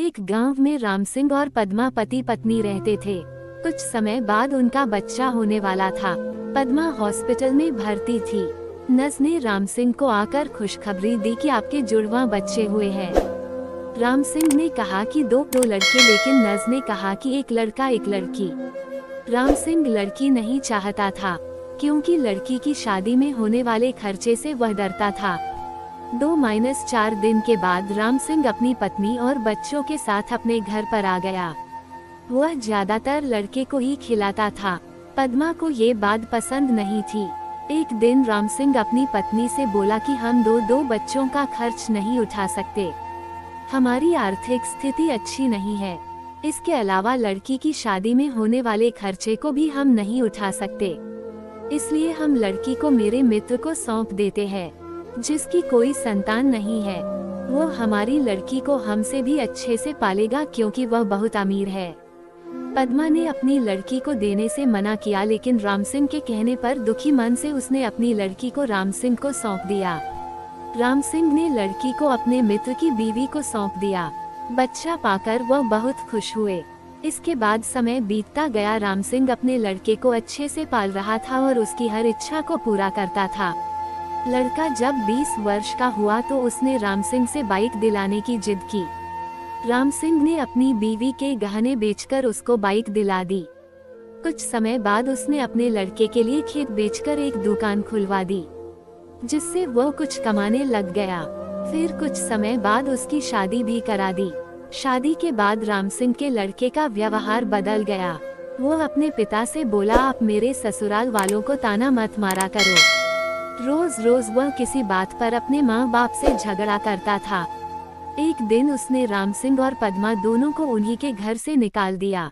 एक गांव में राम सिंह और पद्मा पति पत्नी रहते थे। कुछ समय बाद उनका बच्चा होने वाला था। पद्मा हॉस्पिटल में भर्ती थी। नर्स ने राम सिंह को आकर खुशखबरी दी कि आपके जुड़वा बच्चे हुए हैं। राम सिंह ने कहा कि दो लड़के, लेकिन नर्स ने कहा कि एक लड़का एक लड़की। राम सिंह लड़की नहीं चाहता था, क्योंकि लड़की की शादी में होने वाले खर्चे से वह डरता था। 2-4 दिन के बाद राम सिंह अपनी पत्नी और बच्चों के साथ अपने घर पर आ गया। वह ज्यादातर लड़के को ही खिलाता था। पद्मा को ये बात पसंद नहीं थी। एक दिन राम सिंह अपनी पत्नी से बोला कि हम दो बच्चों का खर्च नहीं उठा सकते, हमारी आर्थिक स्थिति अच्छी नहीं है। इसके अलावा लड़की की शादी में होने वाले खर्चे को भी हम नहीं उठा सकते, इसलिए हम लड़की को मेरे मित्र को सौंप देते हैं, जिसकी कोई संतान नहीं है। वो हमारी लड़की को हमसे भी अच्छे से पालेगा, क्योंकि वह बहुत अमीर है। पद्मा ने अपनी लड़की को देने से मना किया, लेकिन राम सिंह के कहने पर दुखी मन से उसने अपनी लड़की को राम सिंह को सौंप दिया। राम सिंह ने लड़की को अपने मित्र की बीवी को सौंप दिया। बच्चा पाकर वह बहुत खुश हुए। इसके बाद समय बीतता गया। राम सिंह अपने लड़के को अच्छे से पाल रहा था और उसकी हर इच्छा को पूरा करता था। लड़का जब 20 वर्ष का हुआ तो उसने राम सिंह से बाइक दिलाने की जिद की। राम सिंह ने अपनी बीवी के गहने बेचकर उसको बाइक दिला दी। कुछ समय बाद उसने अपने लड़के के लिए खेत बेचकर एक दुकान खुलवा दी, जिससे वो कुछ कमाने लग गया। फिर कुछ समय बाद उसकी शादी भी करा दी। शादी के बाद राम सिंह के लड़के का व्यवहार बदल गया। वो अपने पिता से बोला, आप मेरे ससुराल वालों को ताना मत मारा करो। रोज रोज वह किसी बात पर अपने माँ बाप से झगड़ा करता था। एक दिन उसने राम सिंह और पद्मा दोनों को उन्हीं के घर से निकाल दिया।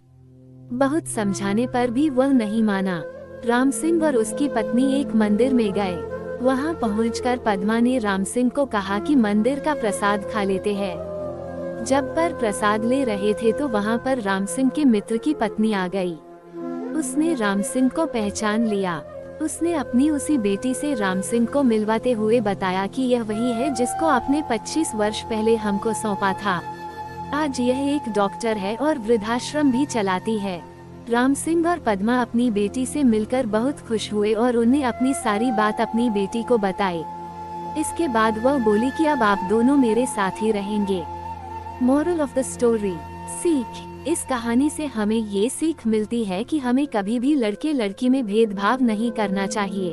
बहुत समझाने पर भी वह नहीं माना। राम सिंह और उसकी पत्नी एक मंदिर में गए। वहां पहुंचकर पद्मा ने राम सिंह को कहा कि मंदिर का प्रसाद खा लेते हैं। जब पर प्रसाद ले रहे थे तो वहां पर राम सिंह के मित्र की पत्नी आ गई। उसने राम सिंह को पहचान लिया। उसने अपनी उसी बेटी से राम सिंह को मिलवाते हुए बताया कि यह वही है जिसको आपने 25 वर्ष पहले हमको सौंपा था। आज यह एक डॉक्टर है और वृद्धाश्रम भी चलाती है। राम सिंह और पद्मा अपनी बेटी से मिलकर बहुत खुश हुए और उन्हें अपनी सारी बात अपनी बेटी को बताई। इसके बाद वह बोली कि अब आप दोनों मेरे साथ ही रहेंगे। मोरल ऑफ द स्टोरी, सीख। इस कहानी से हमें ये सीख मिलती है कि हमें कभी भी लड़के लड़की में भेदभाव नहीं करना चाहिए।